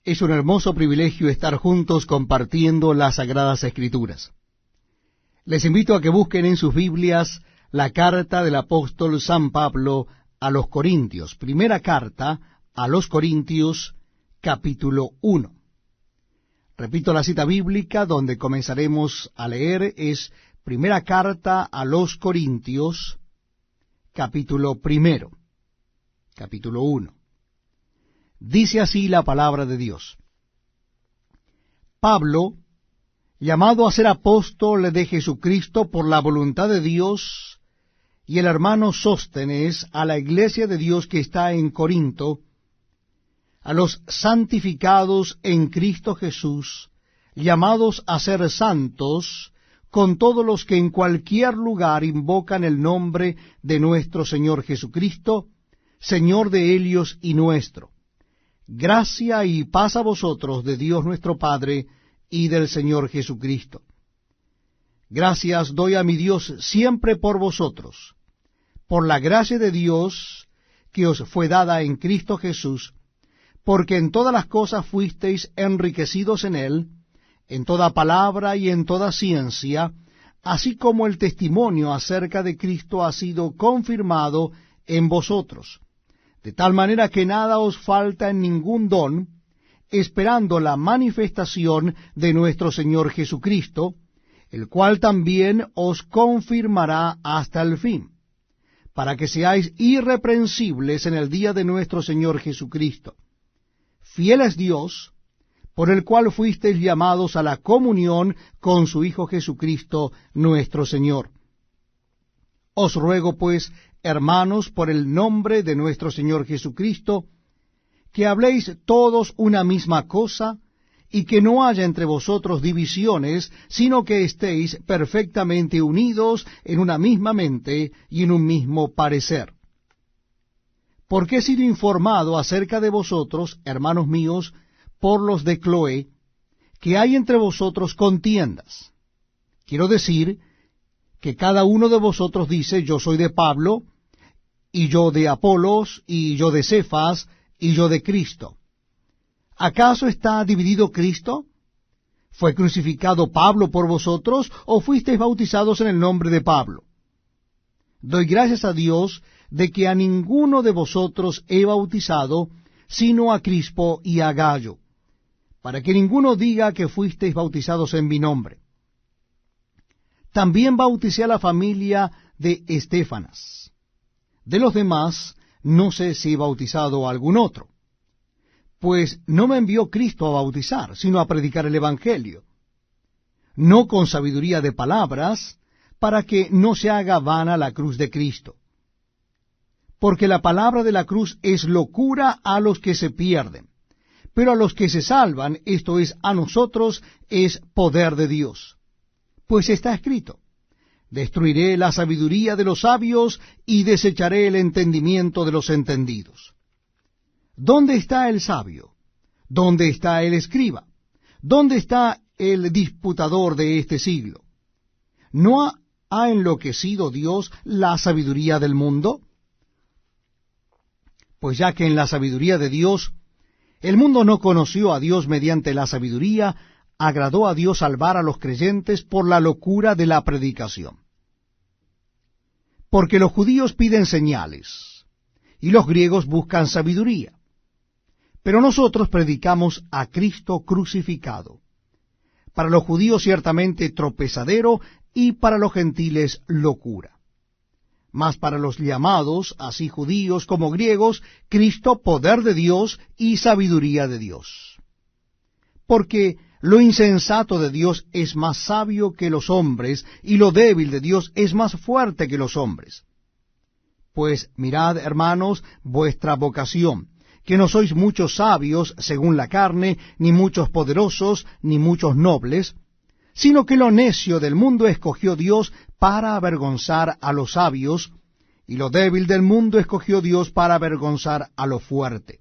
Es un hermoso privilegio estar juntos compartiendo las Sagradas Escrituras. Les invito a que busquen en sus Biblias la carta del apóstol San Pablo a los Corintios, primera carta a los Corintios, capítulo 1. Repito, la cita bíblica donde comenzaremos a leer es primera carta a los Corintios, capítulo 1. Dice así la palabra de Dios. Pablo, llamado a ser apóstol de Jesucristo por la voluntad de Dios, y el hermano Sóstenes, a la iglesia de Dios que está en Corinto, a los santificados en Cristo Jesús, llamados a ser santos, con todos los que en cualquier lugar invocan el nombre de nuestro Señor Jesucristo, Señor de ellos y nuestro. Gracia y paz a vosotros de Dios nuestro Padre y del Señor Jesucristo. Gracias doy a mi Dios siempre por vosotros, por la gracia de Dios que os fue dada en Cristo Jesús, porque en todas las cosas fuisteis enriquecidos en Él, en toda palabra y en toda ciencia, así como el testimonio acerca de Cristo ha sido confirmado en vosotros, de tal manera que nada os falta en ningún don, esperando la manifestación de nuestro Señor Jesucristo, el cual también os confirmará hasta el fin, para que seáis irreprensibles en el día de nuestro Señor Jesucristo. Fiel es Dios, por el cual fuisteis llamados a la comunión con su Hijo Jesucristo nuestro Señor. Os ruego, pues, hermanos, por el nombre de nuestro Señor Jesucristo, que habléis todos una misma cosa, y que no haya entre vosotros divisiones, sino que estéis perfectamente unidos en una misma mente y en un mismo parecer. Porque he sido informado acerca de vosotros, hermanos míos, por los de Cloé, que hay entre vosotros contiendas. Quiero decir que cada uno de vosotros dice, yo soy de Pablo, y yo de Apolos, y yo de Cefas, y yo de Cristo. ¿Acaso está dividido Cristo? ¿Fue crucificado Pablo por vosotros, o fuisteis bautizados en el nombre de Pablo? Doy gracias a Dios de que a ninguno de vosotros he bautizado, sino a Crispo y a Gayo, para que ninguno diga que fuisteis bautizados en mi nombre. También bauticé a la familia de Estéfanas. De los demás, no sé si he bautizado a algún otro, pues no me envió Cristo a bautizar, sino a predicar el Evangelio, no con sabiduría de palabras, para que no se haga vana la cruz de Cristo. Porque la palabra de la cruz es locura a los que se pierden, pero a los que se salvan, esto es, a nosotros, es poder de Dios. Pues está escrito, destruiré la sabiduría de los sabios y desecharé el entendimiento de los entendidos. ¿Dónde está el sabio? ¿Dónde está el escriba? ¿Dónde está el disputador de este siglo? ¿No ha enloquecido Dios la sabiduría del mundo? Pues ya que en la sabiduría de Dios, el mundo no conoció a Dios mediante la sabiduría, agradó a Dios salvar a los creyentes por la locura de la predicación. Porque los judíos piden señales, y los griegos buscan sabiduría. Pero nosotros predicamos a Cristo crucificado, para los judíos ciertamente tropezadero, y para los gentiles locura. Mas para los llamados, así judíos como griegos, Cristo poder de Dios y sabiduría de Dios. Porque lo insensato de Dios es más sabio que los hombres, y lo débil de Dios es más fuerte que los hombres. Pues mirad, hermanos, vuestra vocación, que no sois muchos sabios según la carne, ni muchos poderosos, ni muchos nobles, sino que lo necio del mundo escogió Dios para avergonzar a los sabios, y lo débil del mundo escogió Dios para avergonzar a lo fuerte.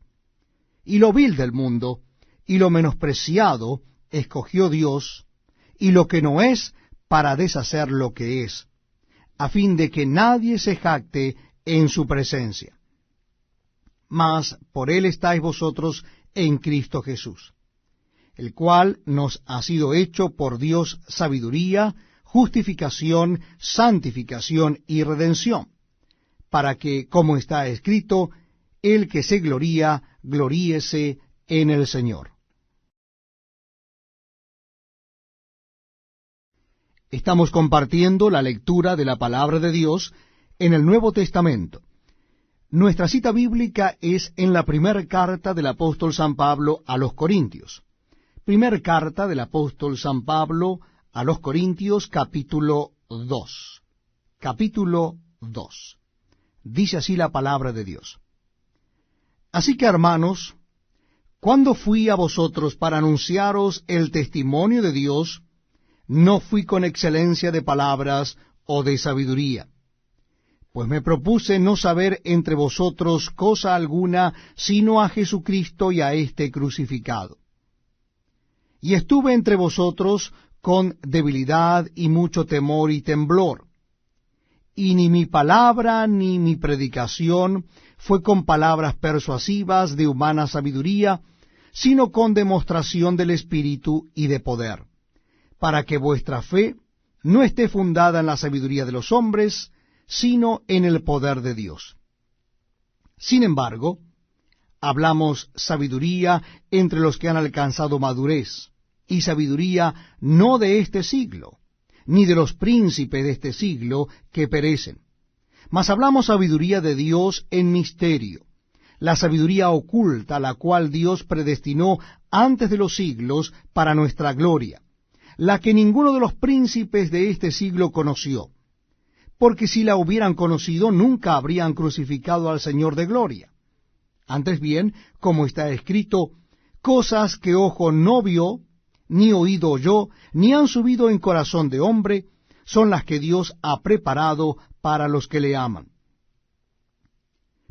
Y lo vil del mundo, y lo menospreciado, escogió Dios, y lo que no es, para deshacer lo que es, a fin de que nadie se jacte en su presencia. Mas por él estáis vosotros en Cristo Jesús, el cual nos ha sido hecho por Dios sabiduría, justificación, santificación y redención, para que, como está escrito, el que se gloría, gloríese en el Señor. Estamos compartiendo la lectura de la palabra de Dios en el Nuevo Testamento. Nuestra cita bíblica es en la primera carta del apóstol San Pablo a los Corintios. Primera carta del apóstol San Pablo a los Corintios, capítulo 2. Capítulo 2. Dice así la palabra de Dios. Así que, hermanos, cuando fui a vosotros para anunciaros el testimonio de Dios, no fui con excelencia de palabras o de sabiduría, pues me propuse no saber entre vosotros cosa alguna, sino a Jesucristo y a éste crucificado. Y estuve entre vosotros con debilidad y mucho temor y temblor. Y ni mi palabra ni mi predicación fue con palabras persuasivas de humana sabiduría, sino con demostración del Espíritu y de poder, para que vuestra fe no esté fundada en la sabiduría de los hombres, sino en el poder de Dios. Sin embargo, hablamos sabiduría entre los que han alcanzado madurez, y sabiduría no de este siglo, ni de los príncipes de este siglo que perecen. Mas hablamos sabiduría de Dios en misterio, la sabiduría oculta, la cual Dios predestinó antes de los siglos para nuestra gloria, la que ninguno de los príncipes de este siglo conoció, porque si la hubieran conocido, nunca habrían crucificado al Señor de gloria. Antes bien, como está escrito, cosas que ojo no vio, ni oído oyó, ni han subido en corazón de hombre, son las que Dios ha preparado para los que le aman.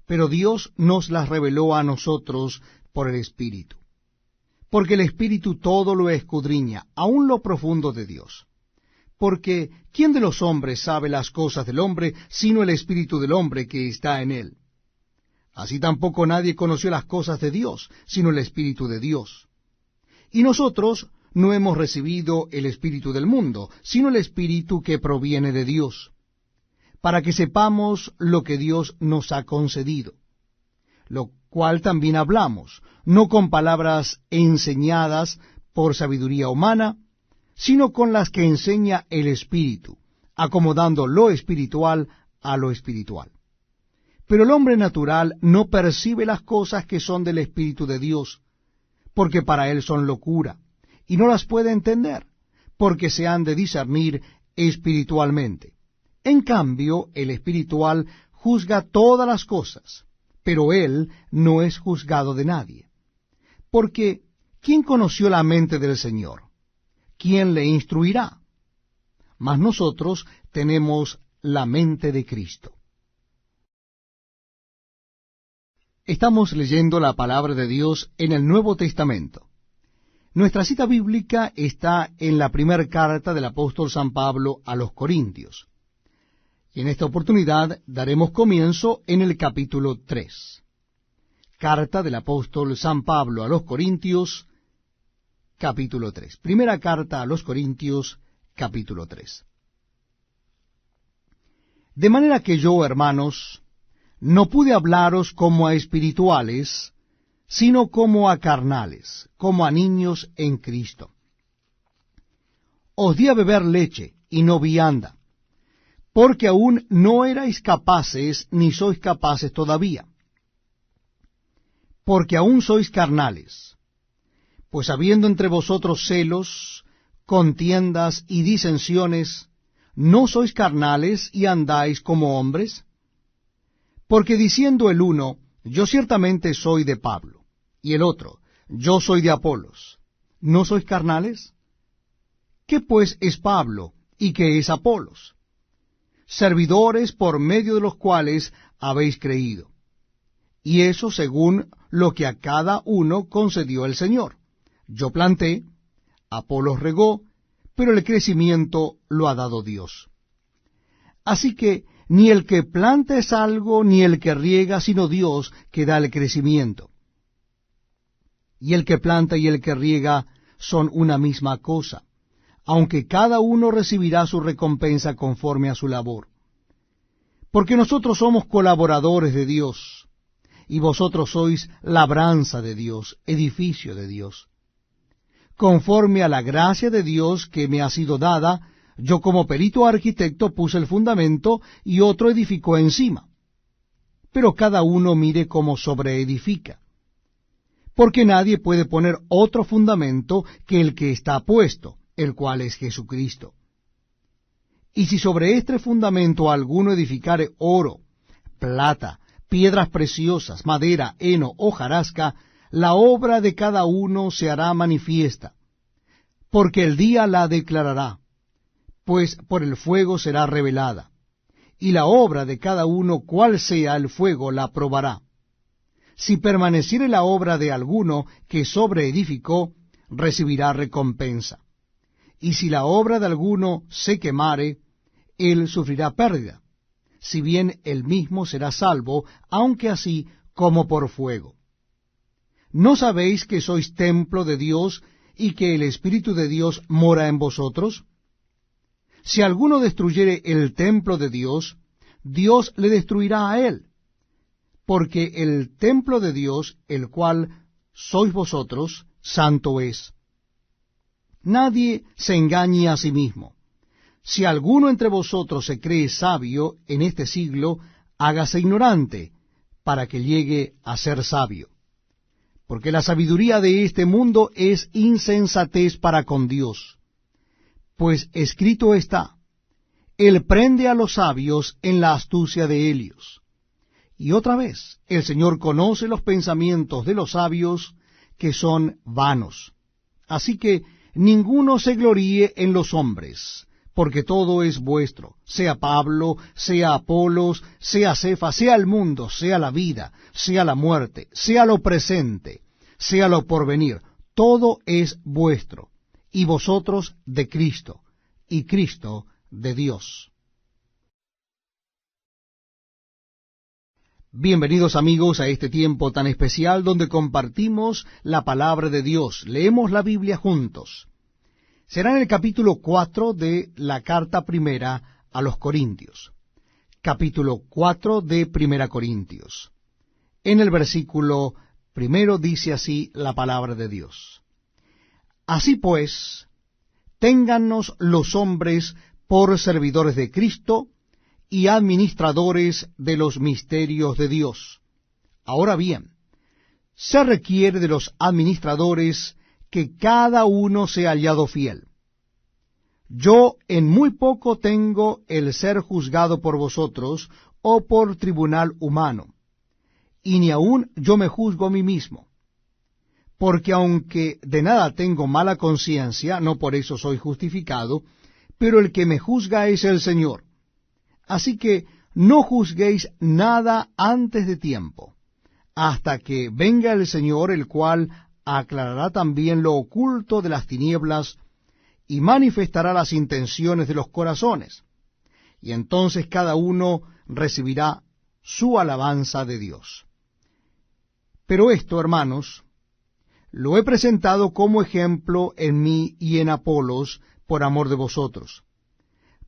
Pero Dios nos las reveló a nosotros por el Espíritu, porque el Espíritu todo lo escudriña, aun lo profundo de Dios. Porque ¿quién de los hombres sabe las cosas del hombre, sino el Espíritu del hombre que está en él? Así tampoco nadie conoció las cosas de Dios, sino el Espíritu de Dios. Y nosotros no hemos recibido el espíritu del mundo, sino el Espíritu que proviene de Dios, para que sepamos lo que Dios nos ha concedido, lo cual también hablamos, no con palabras enseñadas por sabiduría humana, sino con las que enseña el Espíritu, acomodando lo espiritual a lo espiritual. Pero el hombre natural no percibe las cosas que son del Espíritu de Dios, porque para él son locura, y no las puede entender, porque se han de discernir espiritualmente. En cambio, el espiritual juzga todas las cosas, pero él no es juzgado de nadie. Porque, ¿quién conoció la mente del Señor? ¿Quién le instruirá? Mas nosotros tenemos la mente de Cristo. Estamos leyendo la palabra de Dios en el Nuevo Testamento. Nuestra cita bíblica está en la primera carta del apóstol San Pablo a los Corintios. Y en esta oportunidad daremos comienzo en el capítulo 3. Carta del apóstol San Pablo a los Corintios, capítulo 3. Primera carta a los Corintios, capítulo 3. De manera que yo, hermanos, no pude hablaros como a espirituales, sino como a carnales, como a niños en Cristo. Os di a beber leche y no vianda, porque aún no erais capaces, ni sois capaces todavía, porque aún sois carnales. Pues habiendo entre vosotros celos, contiendas y disensiones, ¿no sois carnales y andáis como hombres? Porque diciendo el uno, yo ciertamente soy de Pablo, y el otro, yo soy de Apolos, ¿no sois carnales? ¿Qué pues es Pablo y qué es Apolos? Servidores por medio de los cuales habéis creído, y eso según lo que a cada uno concedió el Señor. Yo planté, Apolos regó, pero el crecimiento lo ha dado Dios. Así que ni el que planta es algo, ni el que riega, sino Dios que da el crecimiento. y el que planta y el que riega son una misma cosa, aunque cada uno recibirá su recompensa conforme a su labor. Porque nosotros somos colaboradores de Dios, y vosotros sois labranza de Dios, edificio de Dios. Conforme a la gracia de Dios que me ha sido dada, yo como perito arquitecto puse el fundamento y otro edificó encima. Pero cada uno mire cómo sobreedifica. Porque nadie puede poner otro fundamento que el que está puesto, el cual es Jesucristo. Y si sobre este fundamento alguno edificare oro, plata, piedras preciosas, madera, heno, hojarasca, la obra de cada uno se hará manifiesta, porque el día la declarará, pues por el fuego será revelada, y la obra de cada uno, cual sea el fuego, la probará. Si permaneciere la obra de alguno que sobreedificó, recibirá recompensa. Y si la obra de alguno se quemare, él sufrirá pérdida, si bien él mismo será salvo, aunque así como por fuego. ¿No sabéis que sois templo de Dios y que el Espíritu de Dios mora en vosotros? Si alguno destruyere el templo de Dios, Dios le destruirá a él, porque el templo de Dios, el cual sois vosotros, santo es. Nadie se engañe a sí mismo. Si alguno entre vosotros se cree sabio en este siglo, hágase ignorante, para que llegue a ser sabio. Porque la sabiduría de este mundo es insensatez para con Dios. Pues escrito está, Él prende a los sabios en la astucia de ellos. Y otra vez, el Señor conoce los pensamientos de los sabios, que son vanos. Así que ninguno se gloríe en los hombres, porque todo es vuestro, sea Pablo, sea Apolos, sea Cefas, sea el mundo, sea la vida, sea la muerte, sea lo presente, sea lo porvenir, todo es vuestro, y vosotros de Cristo, y Cristo de Dios. Bienvenidos amigos a este tiempo tan especial donde compartimos la palabra de Dios, leemos la Biblia juntos. Será en el capítulo 4 de la carta primera a los Corintios. Capítulo 4 de Primera Corintios. En el versículo primero dice así la palabra de Dios. Así pues, téngannos los hombres por servidores de Cristo y administradores de los misterios de Dios. Ahora bien, se requiere de los administradores que cada uno sea hallado fiel. Yo en muy poco tengo el ser juzgado por vosotros o por tribunal humano, y ni aun yo me juzgo a mí mismo. Porque aunque de nada tengo mala conciencia, no por eso soy justificado, pero el que me juzga es el Señor. Así que no juzguéis nada antes de tiempo, hasta que venga el Señor, el cual aclarará también lo oculto de las tinieblas y manifestará las intenciones de los corazones. Y entonces cada uno recibirá su alabanza de Dios. Pero esto, hermanos, lo he presentado como ejemplo en mí y en Apolos por amor de vosotros,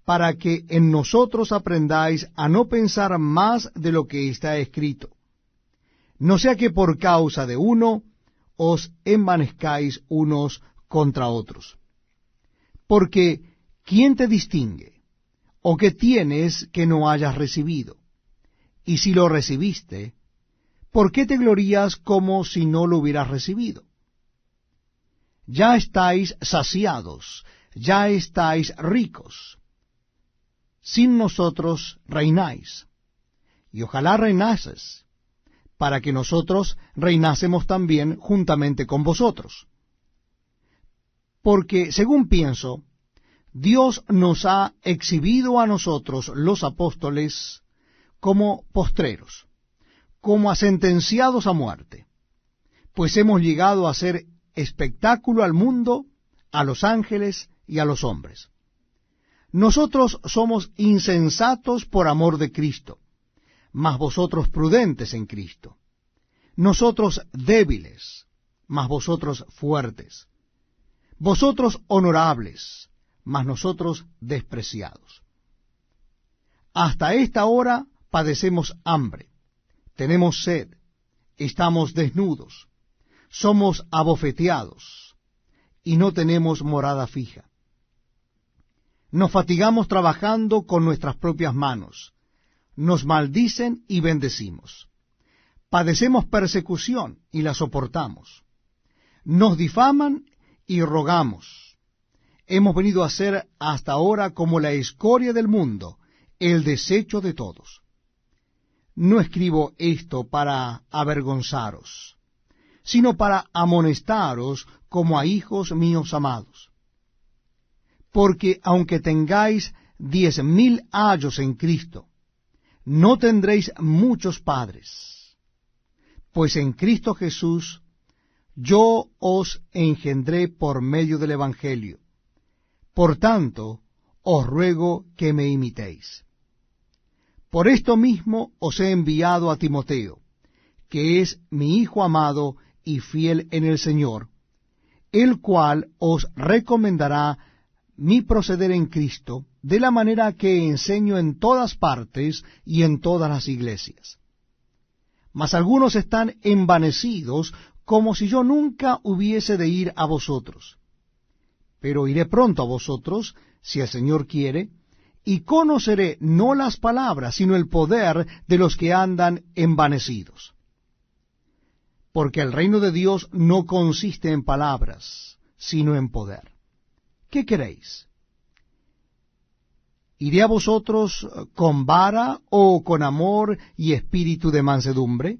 para que en nosotros aprendáis a no pensar más de lo que está escrito, no sea que por causa de uno os envanezcáis unos contra otros. Porque, ¿quién te distingue? ¿O qué tienes que no hayas recibido? Y si lo recibiste, ¿por qué te glorías como si no lo hubieras recibido? Ya estáis saciados, ya estáis ricos. Sin nosotros reináis, y ojalá reinases, para que nosotros reinásemos también juntamente con vosotros. Porque, según pienso, Dios nos ha exhibido a nosotros, los apóstoles, como postreros, como a sentenciados a muerte, pues hemos llegado a ser espectáculo al mundo, a los ángeles y a los hombres. Nosotros somos insensatos por amor de Cristo, mas vosotros prudentes en Cristo. Nosotros débiles, mas vosotros fuertes; vosotros honorables, mas nosotros despreciados. Hasta esta hora padecemos hambre, tenemos sed, estamos desnudos, somos abofeteados, y no tenemos morada fija. Nos fatigamos trabajando con nuestras propias manos, nos maldicen y bendecimos. Padecemos persecución y la soportamos. Nos difaman y rogamos. Hemos venido a ser hasta ahora como la escoria del mundo, el desecho de todos. No escribo esto para avergonzaros, sino para amonestaros como a hijos míos amados. Porque aunque tengáis 10,000 ayos en Cristo, no tendréis muchos padres, pues en Cristo Jesús yo os engendré por medio del Evangelio. Por tanto, os ruego que me imitéis. Por esto mismo os he enviado a Timoteo, que es mi hijo amado y fiel en el Señor, el cual os recomendará mi proceder en Cristo, de la manera que enseño en todas partes y en todas las iglesias. Mas algunos están envanecidos, como si yo nunca hubiese de ir a vosotros. Pero iré pronto a vosotros, si el Señor quiere, y conoceré no las palabras, sino el poder de los que andan envanecidos. Porque el reino de Dios no consiste en palabras, sino en poder. ¿Qué queréis? ¿Iré a vosotros con vara o con amor y espíritu de mansedumbre?